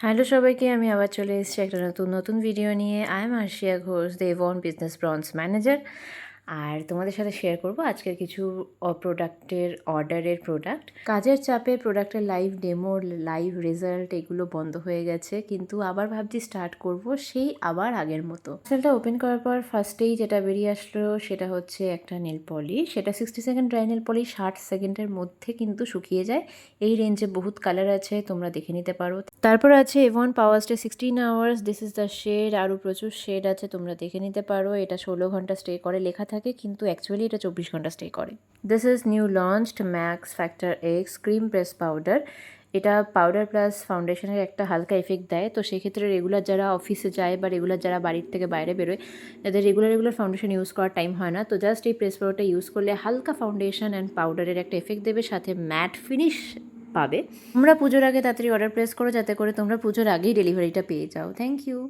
Hello সবাইকে, আমি আবার চলে এসেছি একটা নতুন ভিডিও নিয়ে। I am Arshia Ghosh, the Avon business bronze manager. আর তোমাদের সাথে শেয়ার করব আজকের কিছু অর্ডারের প্রোডাক্ট। কাজের চাপে প্রোডাক্টের লাইভ ডেমো, লাইভ রেজাল্ট এগুলো বন্ধ হয়ে গেছে, কিন্তু আবার ভাবছি স্টার্ট করব সেই আবার আগের মতো। সেলটা ওপেন করার পর ফার্স্টেই যেটা বেরিয়ে আসলো সেটা হচ্ছে একটা নেল পলিশ। সেটা 60 সেকেন্ড ড্রাই নেল পলিশ, 60 সেকেন্ডের মধ্যে কিন্তু শুকিয়ে যায়। এই রেঞ্জে বহুত কালার আছে, তোমরা দেখে নিতে পারো। তারপর আছে Avon power stay 16 hours, this is the shade. আরও প্রচুর শেড আছে, তোমরা দেখে নিতে পারো। এটা 16 ঘন্টা স্টে করে লেখা থাকে, কিন্তু অ্যাকচুয়ালি এটা 24 ঘন্টা স্টে করে। This is new launched max factor x cream press powder. এটা পাউডার প্লাস ফাউন্ডেশনের একটা হালকা এফেক্ট দেয়, তো সেক্ষেত্রে রেগুলার যারা অফিসে যায় বা রেগুলার যারা বাড়ির থেকে বাইরে বেরোয়, যাদের রেগুলার ফাউন্ডেশন ইউজ করার টাইম হয় না, তো জাস্ট এই প্রেস পাউডারটা ইউজ করলে হালকা ফাউন্ডেশন অ্যান্ড পাউডারের একটা এফেক্ট দেবে, সাথে ম্যাট ফিনিশ পাবে। তোমরা পুজোর আগে তাড়াতাড়ি অর্ডার প্লেস করো, যাতে করে তোমরা পুজোর আগেই ডেলিভারিটা পেয়ে যাও। Thank you.